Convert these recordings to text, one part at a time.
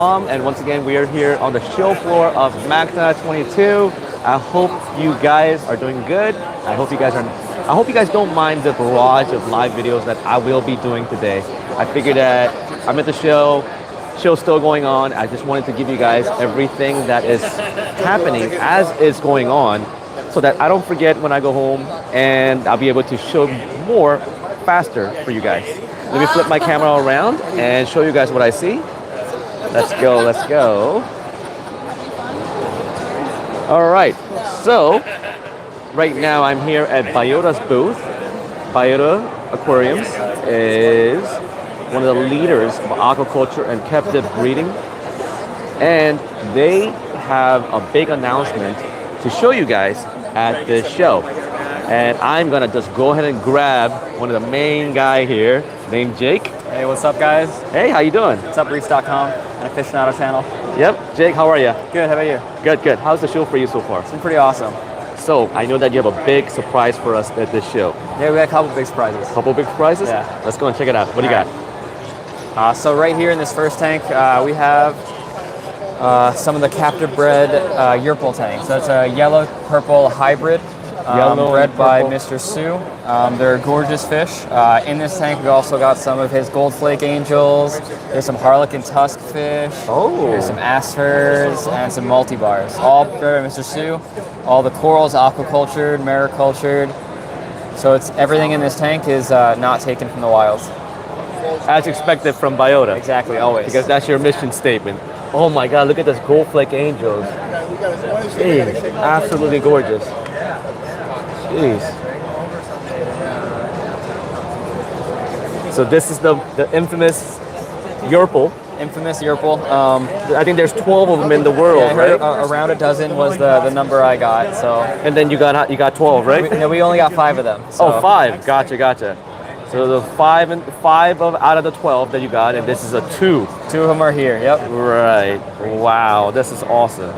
And once again, we are here on the show floor of Magna 22. I hope you guys are doing good. I hope you guys don't mind the barrage of live videos that I will be doing today. I figured that I'm at the show's still going on. I just wanted to give you guys everything that is happening as is going on so that I don't forget when I go home and I'll be able to show more faster for you guys. Let me flip my camera around and show you guys what I see. Let's go. All right, so right now I'm here at Biota's booth. Biota Aquariums is one of the leaders of aquaculture and captive breeding. And they have a big announcement to show you guys at this show. And I'm gonna just go ahead and grab one of the main guy here, named Jake. Hey, what's up, guys? Hey, how you doing? What's up, Reefs.com, an aficionado channel. Yep, Jake, how are you? Good, how about you? Good. How's the show for you so far? It's been pretty awesome. So, I know that you have a big surprise for us at this show. Yeah, we got a couple big surprises. Couple big surprises? Yeah. Let's go and check it out. What do you got? So right here in this first tank, we have some of the captive bred Yerpul tanks. So it's a yellow-purple hybrid. Bred by Mr. Sue. They're gorgeous fish. In this tank, we also got some of his gold flake angels. There's some harlequin tusk fish. Oh. There's some asters and some multibars. All bred by Mr. Sue. All the corals aquacultured, maricultured. So it's everything in this tank is not taken from the wilds. As expected from Biota. Exactly, always. Because that's your mission statement. Oh my God, look at this gold flake angels. Jeez, absolutely gorgeous. Jeez. So this is the infamous Yerpul. Infamous Yerpul. I think there's 12 of them in the world, Yeah, I heard, right? around a dozen was the number I got. So. And then you got 12, right? We only got 5 of them. So. Oh, 5. Gotcha. So the five out of the 12 that you got, and this is a 2. 2 of them are here. Yep. Right. Wow, this is awesome.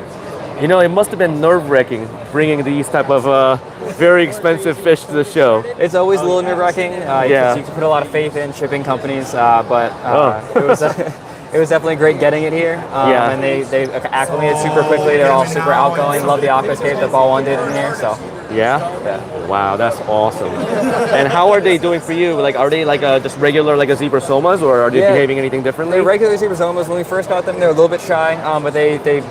You know, it must have been nerve-wracking bringing these type of very expensive fish to the show. It's always a little nerve-wracking. Yeah. You can put a lot of faith in shipping companies, but it was definitely great getting it here. Yeah. And they acclimated super quickly. They're all super outgoing. Love the aquascape that Ball One did in here. So. Yeah? Wow, that's awesome. And how are they doing for you? Like, are they like just regular like a zebrasomas, or are they behaving anything differently? They're regular zebrasomas. When we first got them, they were a little bit shy, but they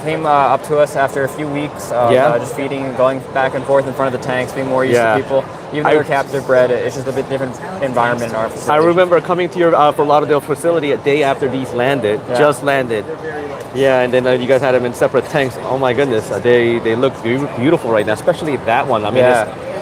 came up to us after a few weeks of just feeding, going back and forth in front of the tanks, being more used to people. Even though they're captive bred, it's just a bit different environment in our facility. I remember coming to your Fort Lauderdale facility a day after these just landed. Yeah, and then you guys had them in separate tanks. Oh my goodness, they look beautiful right now, especially that one. I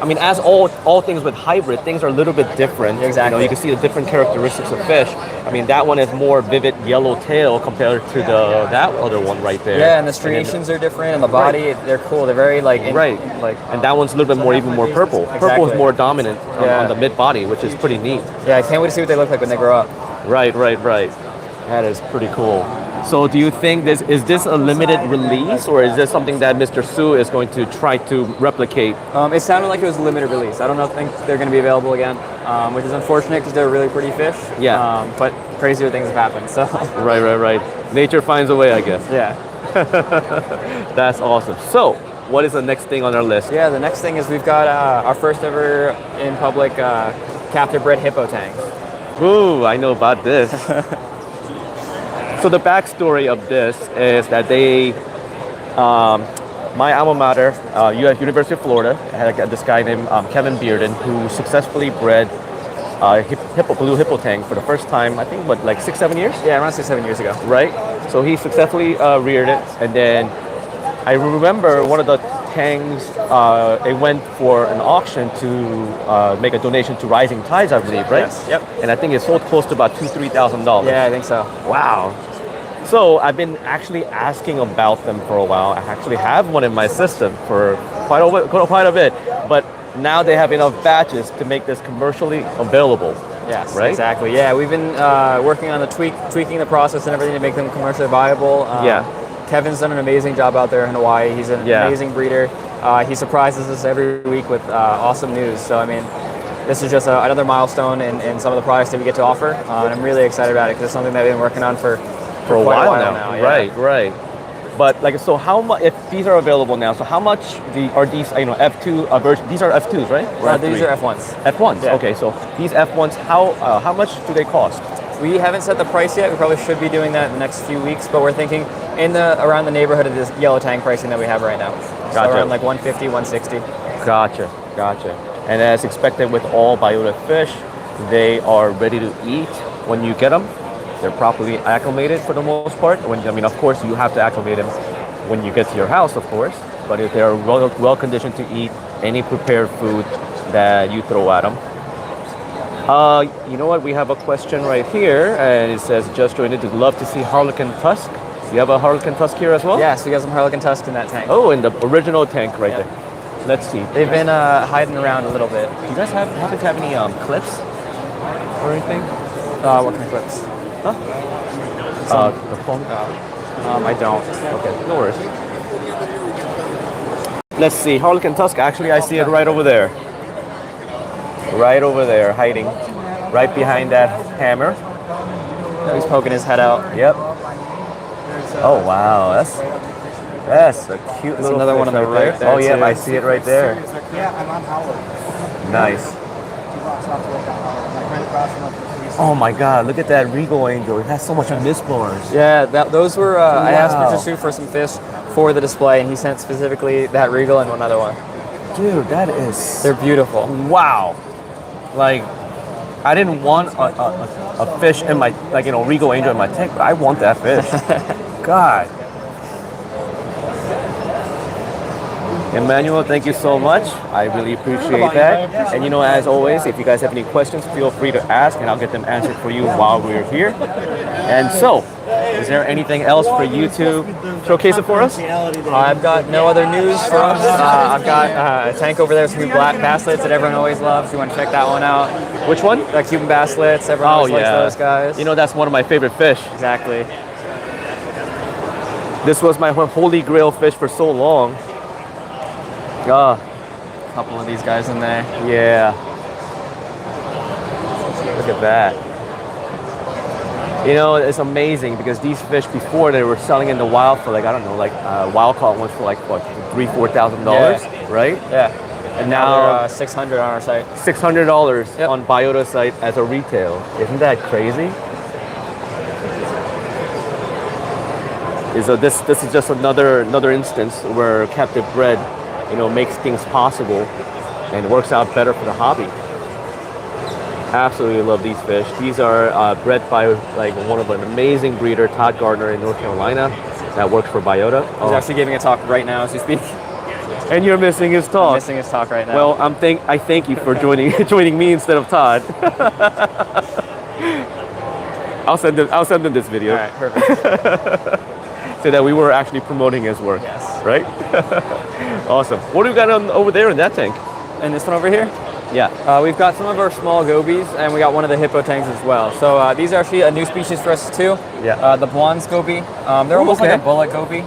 mean, as all things with hybrid, things are a little bit different. Exactly. You know, you can see the different characteristics of fish. I mean, that one is more vivid yellow tail compared to that other one right there. Yeah, and the striations are different, and the body, they're cool. They're very and that one's a little bit even more purple. Exactly. Purple is more dominant on the mid body, which is pretty neat. Yeah, I can't wait to see what they look like when they grow up. Right. That is pretty cool. So do you think is this a limited release, or is this something that Mr. Sue is going to try to replicate? It sounded like it was a limited release. I don't think they're going to be available again, which is unfortunate because they're really pretty fish. Yeah. But crazier things have happened. So. Right. Nature finds a way, I guess. Yeah. That's awesome. So what is the next thing on our list? Yeah, the next thing is we've got our first ever in public captive bred hippo tank. Ooh, I know about this. So the backstory of this is that my alma mater, University of Florida, had this guy named Kevin Bearden, who successfully bred blue hippo tank for the first time, I think, like 6-7 years? Yeah, around 6-7 years ago. Right? So he successfully reared it, and then I remember one of the tanks, it went for an auction to make a donation to Rising Tides, I believe, right? Yes. Yep. And I think it sold close to about $2,000-$3,000. Yeah, I think so. Wow. So I've been actually asking about them for a while. I actually have one in my system for quite a bit, but now they have enough batches to make this commercially available. Yes, right? Exactly. Yeah, we've been working on tweaking the process and everything to make them commercially viable. Kevin's done an amazing job out there in Hawaii. He's an amazing breeder. He surprises us every week with awesome news. So I mean, this is just another milestone in some of the products that we get to offer, and I'm really excited about it because it's something that we've been working on for for a quite while now. yeah. Right, right. But like, so how much? If these are available now, so how much are these? F2 version. These are F2s, right? Or These F3s? are F1s. F1s. Yeah. Okay, so these F1s, how much do they cost? We haven't set the price yet. We probably should be doing that in the next few weeks, but we're thinking around the neighborhood of this yellow tank pricing that we have right now. So Gotcha. around like 150, 160. Gotcha, gotcha. And as expected with all biota fish, they are ready to eat when you get them. They're properly acclimated for the most part. Of course, you have to acclimate them when you get to your house, of course. But if they're well conditioned to eat any prepared food that you throw at them. You know what? We have a question right here, and it says, "Just joined it. Love to see Harlequin tusk." You have a Harlequin tusk here as well? Yeah, so we got some Harlequin tusk in that tank. Oh, in the original tank right there. Let's see. They've been hiding around a little bit. Do you guys happen to have any clips or anything? What kind of clips? The phone. I don't. Okay, no worries. Let's see. Harlequin tusk. Actually, I see it right over there. Right over there, hiding. Right behind that hammer. He's poking his head out. Yep. Oh wow, that's a cute little another fish one on the right there, Oh yeah, too. I see it right there. Yeah, I'm on Howard. Nice. Oh my God, look at that Regal Angel. It has so much mist bars. Yeah, those were. I asked Wow. Mr. Sue for some fish for the display, and he sent specifically that Regal and another one. Dude, that is... They're beautiful. Wow. Like, I didn't want a fish in my, Regal Angel in my tank, but I want that fish. God. Emmanuel, thank you so much. I really appreciate that. And as always, if you guys have any questions, feel free to ask and I'll get them answered for you while we're here. And so, is there anything else for you to showcase it for us? I've got no other news for us. I've got a tank over there, some black basslets that everyone always loves. You want to check that one out. Which one? The Cuban basslets. Everyone always likes those guys. That's one of my favorite fish. Exactly. This was my holy grail fish for so long. A couple of these guys in there. Yeah. Look at that. It's amazing because these fish before they were selling in the wild for wild caught ones for $3,000-$4,000, right? Yeah. And now they're $600 on our site. $600 on Biota site as a retail. Isn't that crazy? So this is just another instance where captive bred, makes things possible and works out better for the hobby. Absolutely love these fish. These are bred by one of an amazing breeder, Todd Gardner in North Carolina, that works for Biota. He's actually giving a talk right now as we speak. And you're missing his talk. I'm missing his talk right now. Well, I thank you for joining me instead of Todd. I'll send him this video. All right, perfect. So that we were actually promoting his work. Yes. Right? Awesome. What do we got over there in that tank? And this one over here? Yeah. We've got some of our small gobies, and we got one of the hippo tanks as well. So these are actually a new species for us too. Yeah. The blondes goby. They're almost like a bullet goby.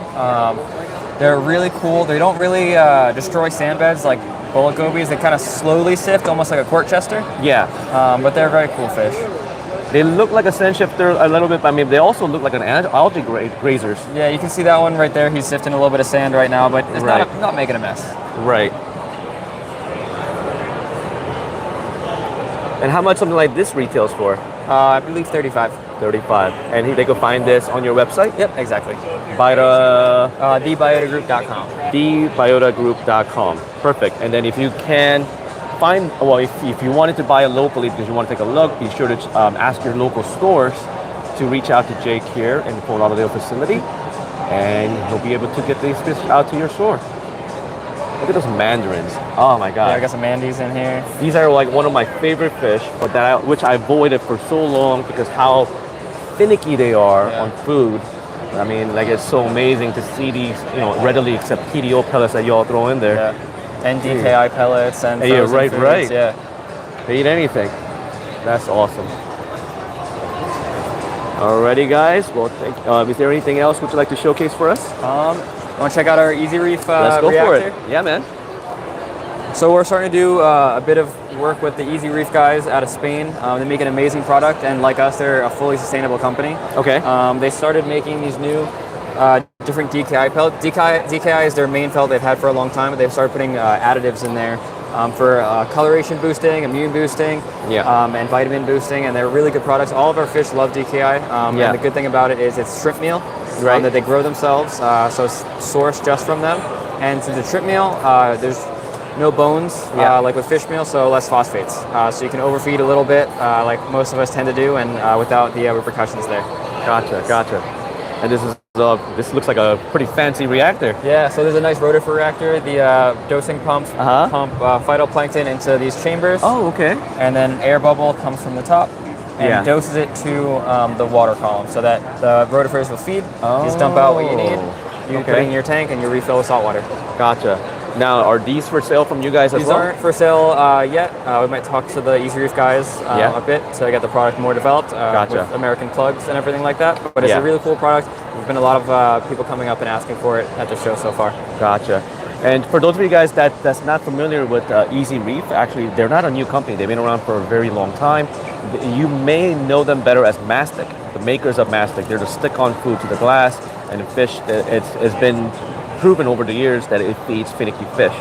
They're really cool. They don't really destroy sandbeds like bullet gobies. They kind of slowly sift, almost like a court chester. Yeah. But they're very cool fish. They look like a sand shifter a little bit. They also look like an algae grazers. Yeah, you can see that one right there. He's sifting a little bit of sand right now, but it's not making a mess. Right. And how much something like this retails for? I believe 35. 35. And they can find this on your website? Yep, exactly. Biota... TheBiotaGroup.com. TheBiotaGroup.com. Perfect. And then if you can find, if you wanted to buy it locally because you want to take a look, be sure to ask your local stores to reach out to Jake here in the Fort Lauderdale facility, and he'll be able to get these fish out to your store. Look at those mandarins. Oh my God. Yeah, I got some mandies in here. These are one of my favorite fish, but which I avoided for so long because how finicky they are on food. It's so amazing to see these, readily accept PDO pellets that y'all throw in there. Yeah. And DKI pellets and Yeah, right. foods. Yeah. They eat anything. That's awesome. Alrighty, guys. Well, is there anything else would you like to showcase for us? Want to check out our Easy Reef Let's go reactor? for it. Yeah, man. So we're starting to do a bit of work with the Easy Reef guys out of Spain. They make an amazing product, and like us, they're a fully sustainable company. Okay. They started making these new different DKI pellets. DKI is their main pellet they've had for a long time, but they've started putting additives in there for coloration boosting, immune boosting, and vitamin boosting, and they're really good products. All of our fish love DKI, and the good thing about it is it's shrimp meal that they grow themselves, so it's sourced just from them. And since it's shrimp meal, there's no bones like with fish meal, so less phosphates. So you can overfeed a little bit, like most of us tend to do, and without the repercussions there. Gotcha. And this looks like a pretty fancy reactor. Yeah, so there's a nice rotifer reactor. The dosing pumps pump phytoplankton into these chambers. Oh, okay. And then air bubble comes from the top and doses it to the water column so that the rotifers will feed. You just dump out what you need. You put it in your tank and you refill with salt water. Gotcha. Now, are these for sale from you guys as These well? aren't for sale yet. We might talk to the Easy Reef guys a bit to get the product more developed with American plugs and everything like that. But it's a really cool product. There's been a lot of people coming up and asking for it at the show so far. Gotcha. And for those of you guys that's not familiar with Easy Reef, actually, they're not a new company. They've been around for a very long time. You may know them better as Mastic, the makers of Mastic. They're the stick-on food to the glass, and the fish, it's been proven over the years that it feeds finicky fish.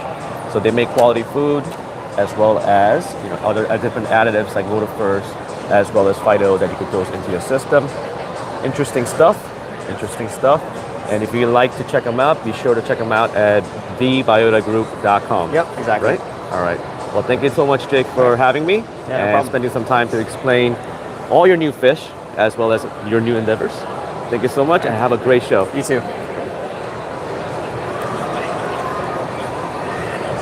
So they make quality food as well as other different additives like rotifers as well as phyto that you could dose into your system. Interesting stuff. And if you'd like to check them out, be sure to check them out at thebiotagroup.com. Yep, exactly. Right? All right. Well, thank you so much, Jake, for having me and spending some time to explain all your new fish as well as your new endeavors. Thank you so much and have a great show. You too.